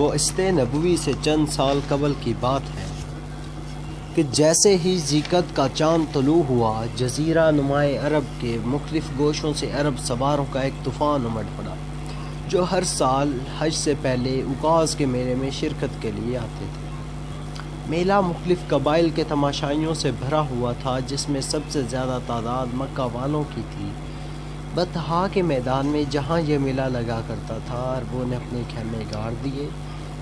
بعثت نبوی سے چند سال قبل کی بات ہے کہ جیسے ہی ذیقعدہ کا چاند طلوع ہوا، جزیرہ نمائے عرب کے مختلف گوشوں سے عرب سواروں کا ایک طوفان امڑ پڑا، جو ہر سال حج سے پہلے عکاظ کے میلے میں شرکت کے لیے آتے تھے۔ میلہ مختلف قبائل کے تماشائیوں سے بھرا ہوا تھا، جس میں سب سے زیادہ تعداد مکہ والوں کی تھی۔ بطحاء کے میدان میں جہاں یہ میلہ لگا کرتا تھا، عربوں نے اپنے خیمے گاڑ دیے،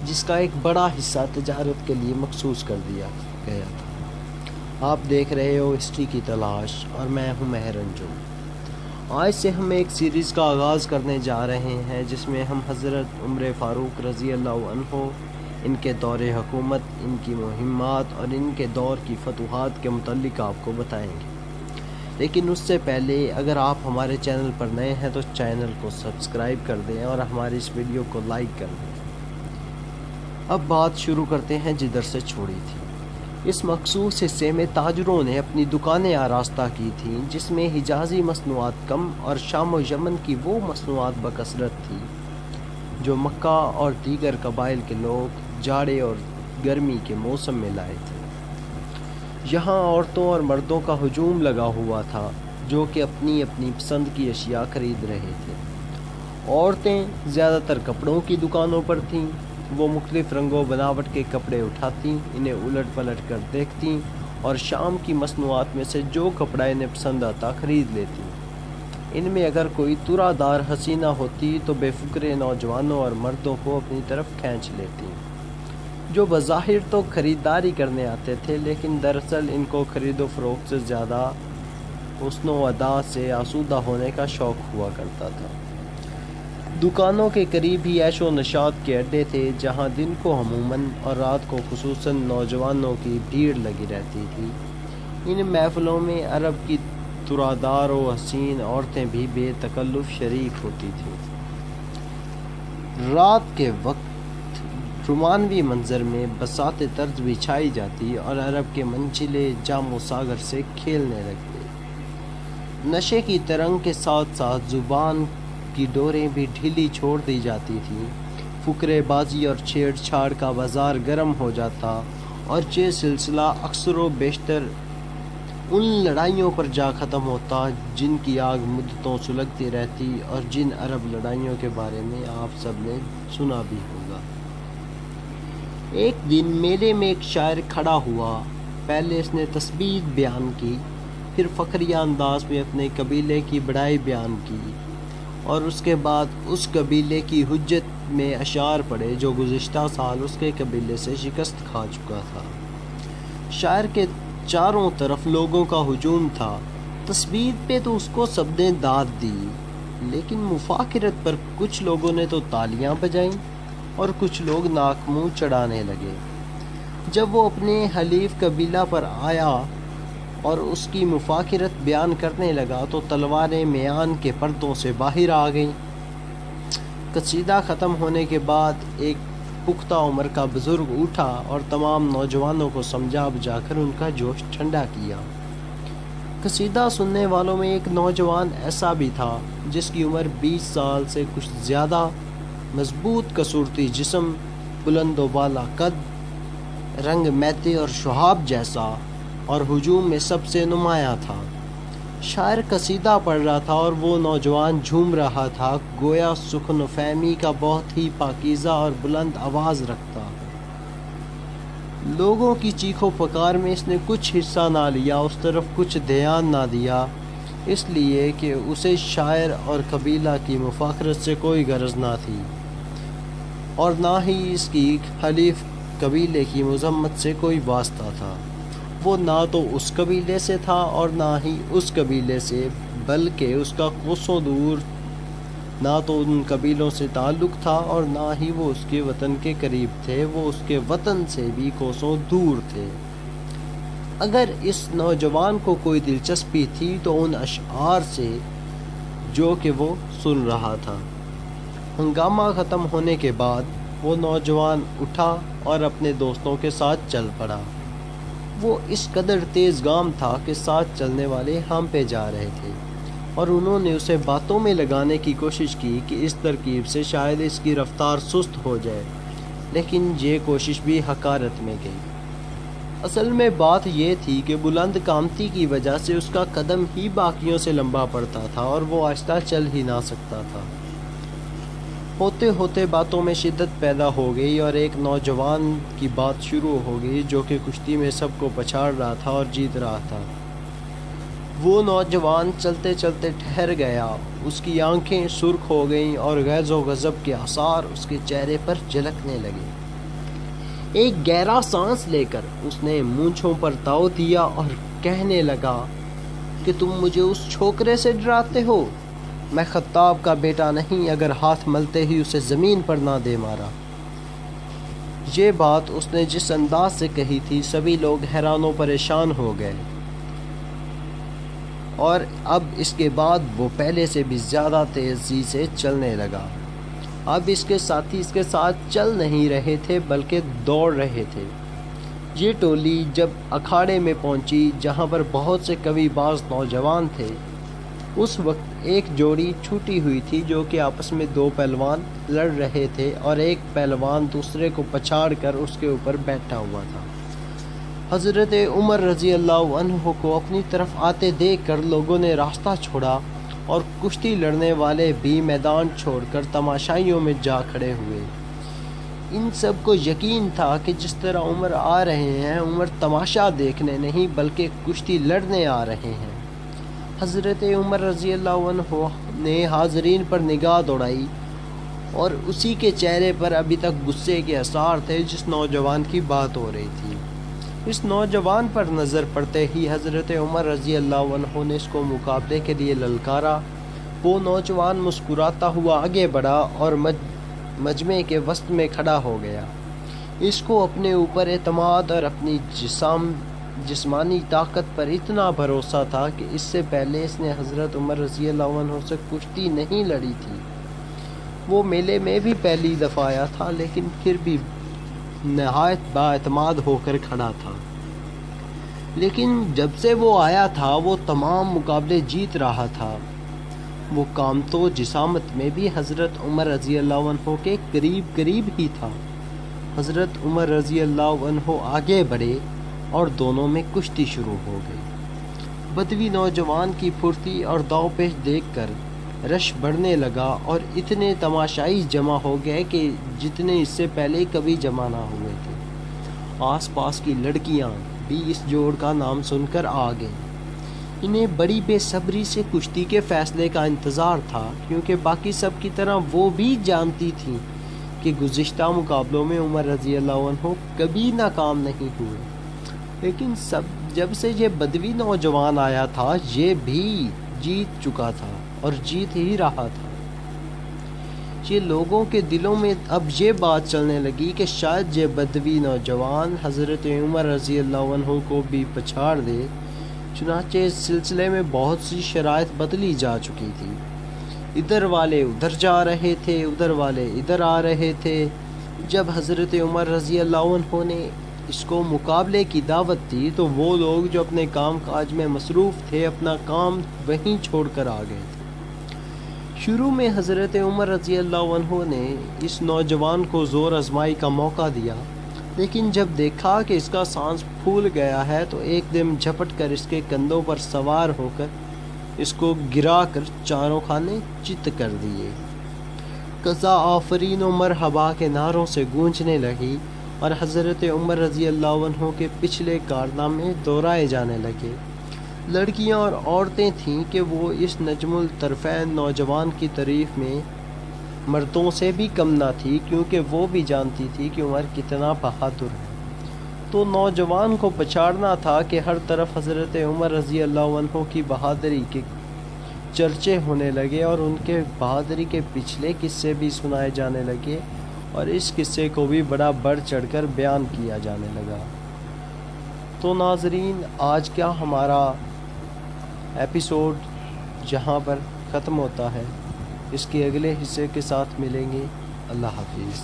جس کا ایک بڑا حصہ تجارت کے لیے مخصوص کر دیا گیا تھا۔ آپ دیکھ رہے ہو ہسٹری کی تلاش، اور میں ہوں مہر انجم۔ آج سے ہم ایک سیریز کا آغاز کرنے جا رہے ہیں، جس میں ہم حضرت عمر فاروق رضی اللہ عنہ، ان کے دور حکومت، ان کی مہمات اور ان کے دور کی فتوحات کے متعلق آپ کو بتائیں گے۔ لیکن اس سے پہلے اگر آپ ہمارے چینل پر نئے ہیں تو چینل کو سبسکرائب کر دیں اور ہماری اس ویڈیو کو لائک کر دیں۔ اب بات شروع کرتے ہیں جدھر سے چھوڑی تھی۔ اس مخصوص حصے میں تاجروں نے اپنی دکانیں آراستہ کی تھیں، جس میں حجازی مصنوعات کم اور شام و یمن کی وہ مصنوعات بکثرت تھی جو مکہ اور دیگر قبائل کے لوگ جاڑے اور گرمی کے موسم میں لائے تھے۔ یہاں عورتوں اور مردوں کا ہجوم لگا ہوا تھا، جو کہ اپنی اپنی پسند کی اشیاء خرید رہے تھے۔ عورتیں زیادہ تر کپڑوں کی دکانوں پر تھیں۔ وہ مختلف رنگ و بناوٹ کے کپڑے اٹھاتیں، انہیں الٹ پلٹ کر دیکھتیں اور شام کی مصنوعات میں سے جو کپڑا انہیں پسند آتا خرید لیتیں۔ ان میں اگر کوئی طرح دار حسینہ ہوتی تو بے فکرے نوجوانوں اور مردوں کو اپنی طرف کھینچ لیتی، جو بظاہر تو خریداری کرنے آتے تھے، لیکن دراصل ان کو خرید و فروخت سے زیادہ حسن و ادا سے آسودہ ہونے کا شوق ہوا کرتا تھا۔ دکانوں کے قریب ہی عیش و نشاط کے اڈے تھے، جہاں دن کو عموماً اور رات کو خصوصاً نوجوانوں کی بھیڑ لگی رہتی تھی۔ ان محفلوں میں عرب کی طرادار و حسین عورتیں بھی بے تکلف شریک ہوتی تھیں۔ رات کے وقت رومانوی منظر میں بساط طرز بچھائی جاتی اور عرب کے منچلے جام و ساغر سے کھیلنے لگتے۔ نشے کی ترنگ کے ساتھ ساتھ زبان کی ڈوریں بھی ڈھیلی چھوڑ دی جاتی تھیں۔ فقرے بازی اور چھیڑ چھاڑ کا بازار گرم ہو جاتا، اور یہ سلسلہ اکثر و بیشتر ان لڑائیوں پر جا ختم ہوتا جن کی آگ مدتوں سلگتی رہتی، اور جن عرب لڑائیوں کے بارے میں آپ سب نے سنا بھی ہوگا۔ ایک دن میلے میں ایک شاعر کھڑا ہوا۔ پہلے اس نے تثبیت بیان کی، پھر فخریہ انداز میں اپنے قبیلے کی بڑائی بیان کی، اور اس کے بعد اس قبیلے کی حجت میں اشعار پڑھے جو گزشتہ سال اس کے قبیلے سے شکست کھا چکا تھا۔ شاعر کے چاروں طرف لوگوں کا ہجوم تھا۔ تثبیت پہ تو اس کو سب نے داد دی، لیکن مفاخرت پر کچھ لوگوں نے تو تالیاں بجائیں اور کچھ لوگ ناک منہ چڑھانے لگے۔ جب وہ اپنے حلیف قبیلہ پر آیا اور اس کی مفاخرت بیان کرنے لگا تو تلواریں میان کے پردوں سے باہر آ گئیں۔ قصیدہ ختم ہونے کے بعد ایک پختہ عمر کا بزرگ اٹھا اور تمام نوجوانوں کو سمجھا بجھا کر ان کا جوش ٹھنڈا کیا۔ قصیدہ سننے والوں میں ایک نوجوان ایسا بھی تھا جس کی عمر 20 سال سے کچھ زیادہ، مضبوط کسورتی جسم، بلند و بالا قد، رنگ میتے اور شہاب جیسا، اور ہجوم میں سب سے نمایاں تھا۔ شاعر قصیدہ پڑھ رہا تھا اور وہ نوجوان جھوم رہا تھا، گویا سخن و فہمی کا بہت ہی پاکیزہ اور بلند آواز رکھتا۔ لوگوں کی چیخ و پکار میں اس نے کچھ حصہ نہ لیا، اس طرف کچھ دھیان نہ دیا، اس لیے کہ اسے شاعر اور قبیلہ کی مفاخرت سے کوئی غرض نہ تھی، اور نہ ہی اس کی حلیف قبیلے کی مذمت سے کوئی واسطہ تھا۔ وہ نہ تو اس قبیلے سے تھا اور نہ ہی اس قبیلے سے، بلکہ اس کا کوسوں دور نہ تو ان قبیلوں سے تعلق تھا اور نہ ہی وہ اس کے وطن کے قریب تھے، وہ اس کے وطن سے بھی کوسوں دور تھے۔ اگر اس نوجوان کو کوئی دلچسپی تھی تو ان اشعار سے جو کہ وہ سن رہا تھا۔ ہنگامہ ختم ہونے کے بعد وہ نوجوان اٹھا اور اپنے دوستوں کے ساتھ چل پڑا۔ وہ اس قدر تیز گام تھا کہ ساتھ چلنے والے ہم پہ جا رہے تھے، اور انہوں نے اسے باتوں میں لگانے کی کوشش کی کہ اس ترکیب سے شاید اس کی رفتار سست ہو جائے، لیکن یہ کوشش بھی حقارت میں گئی۔ اصل میں بات یہ تھی کہ بلند قامتی کی وجہ سے اس کا قدم ہی باقیوں سے لمبا پڑتا تھا اور وہ آہستہ چل ہی نہ سکتا تھا۔ ہوتے ہوتے باتوں میں شدت پیدا ہو گئی اور ایک نوجوان کی بات شروع ہو گئی جو کہ کشتی میں سب کو پچھاڑ رہا تھا اور جیت رہا تھا۔ وہ نوجوان چلتے چلتے ٹھہر گیا، اس کی آنکھیں سرخ ہو گئیں اور غیظ و غضب کے آثار اس کے چہرے پر جھلکنے لگے۔ ایک گہرا سانس لے کر اس نے مونچھوں پر تاؤ دیا اور کہنے لگا کہ تم مجھے اس چھوکرے سے ڈراتے ہو؟ میں خطاب کا بیٹا نہیں، اگر ہاتھ ملتے ہی اسے زمین پر نہ دے مارا۔ یہ بات اس نے جس انداز سے کہی تھی سبھی لوگ حیران و پریشان ہو گئے، اور اب اس کے بعد وہ پہلے سے بھی زیادہ تیزی سے چلنے لگا۔ اب اس کے ساتھی اس کے ساتھ چل نہیں رہے تھے بلکہ دوڑ رہے تھے۔ یہ ٹولی جب اکھاڑے میں پہنچی جہاں پر بہت سے قوی باز نوجوان تھے، اس وقت ایک جوڑی چھوٹی ہوئی تھی جو کہ آپس میں دو پہلوان لڑ رہے تھے اور ایک پہلوان دوسرے کو پچھاڑ کر اس کے اوپر بیٹھا ہوا تھا۔ حضرت عمر رضی اللہ عنہ کو اپنی طرف آتے دیکھ کر لوگوں نے راستہ چھوڑا اور کشتی لڑنے والے بھی میدان چھوڑ کر تماشائیوں میں جا کھڑے ہوئے۔ ان سب کو یقین تھا کہ جس طرح عمر آ رہے ہیں، عمر تماشا دیکھنے نہیں بلکہ کشتی لڑنے آ رہے ہیں۔ حضرت عمر رضی اللہ عنہ نے حاضرین پر نگاہ دوڑائی اور اسی کے چہرے پر ابھی تک غصے کے آثار تھے جس نوجوان کی بات ہو رہی تھی۔ اس نوجوان پر نظر پڑتے ہی حضرت عمر رضی اللہ عنہ نے اس کو مقابلے کے لیے للکارا۔ وہ نوجوان مسکراتا ہوا آگے بڑھا اور مجمع کے وسط میں کھڑا ہو گیا۔ اس کو اپنے اوپر اعتماد اور اپنی جسمانی طاقت پر اتنا بھروسہ تھا کہ اس سے پہلے اس نے حضرت عمر رضی اللہ عنہ سے کشتی نہیں لڑی تھی۔ وہ میلے میں بھی پہلی دفعہ آیا تھا لیکن پھر بھی نہایت با اعتماد ہو کر کھڑا تھا۔ لیکن جب سے وہ آیا تھا وہ تمام مقابلے جیت رہا تھا۔ وہ قامت و جسامت میں بھی حضرت عمر رضی اللہ عنہ کے قریب قریب ہی تھا۔ حضرت عمر رضی اللہ عنہ آگے بڑھے اور دونوں میں کشتی شروع ہو گئی۔ بدوی نوجوان کی پھرتی اور داؤ پیش دیکھ کر رش بڑھنے لگا اور اتنے تماشائی جمع ہو گئے کہ جتنے اس سے پہلے کبھی جمع نہ ہوئے تھے۔ آس پاس کی لڑکیاں بھی اس جوڑ کا نام سن کر آ گئیں۔ انہیں بڑی بے صبری سے کشتی کے فیصلے کا انتظار تھا، کیونکہ باقی سب کی طرح وہ بھی جانتی تھیں کہ گزشتہ مقابلوں میں عمر رضی اللہ عنہ کبھی ناکام نہیں ہوئے۔ لیکن جب سے یہ بدوی نوجوان آیا تھا یہ بھی جیت چکا تھا اور جیت ہی رہا تھا۔ یہ لوگوں کے دلوں میں اب یہ بات چلنے لگی کہ شاید یہ بدوی نوجوان حضرت عمر رضی اللہ عنہ کو بھی پچھاڑ دے۔ چنانچہ اس سلسلے میں بہت سی شرائط بدلی جا چکی تھی۔ ادھر والے ادھر جا رہے تھے، ادھر والے ادھر آ رہے تھے۔ جب حضرت عمر رضی اللہ عنہ نے اس کو مقابلے کی دعوت دی تو وہ لوگ جو اپنے کام کاج میں مصروف تھے اپنا کام وہیں چھوڑ کر آ گئے تھے۔ شروع میں حضرت عمر رضی اللہ عنہ نے اس نوجوان کو زور آزمائی کا موقع دیا، لیکن جب دیکھا کہ اس کا سانس پھول گیا ہے تو ایک دم جھپٹ کر اس کے کندھوں پر سوار ہو کر اس کو گرا کر چاروں خانے چت کر دیے۔ قضا آفرین و مرحبا کے نعروں سے گونجنے لگی اور حضرت عمر رضی اللہ عنہ کے پچھلے کارنامے دہرائے جانے لگے۔ لڑکیاں اور عورتیں تھیں کہ وہ اس نجم الطرفین نوجوان کی تعریف میں مردوں سے بھی کم نہ تھی، کیونکہ وہ بھی جانتی تھی کہ عمر کتنا بہادر ہے۔ تو نوجوان کو پچھاڑنا تھا کہ ہر طرف حضرت عمر رضی اللہ عنہ کی بہادری کے چرچے ہونے لگے اور ان کے بہادری کے پچھلے قصے بھی سنائے جانے لگے اور اس قصے کو بھی بڑا بڑھ چڑھ کر بیان کیا جانے لگا۔ تو ناظرین، آج کا ہمارا ایپیسوڈ جہاں پر ختم ہوتا ہے، اس کے اگلے حصے کے ساتھ ملیں گے۔ اللہ حافظ۔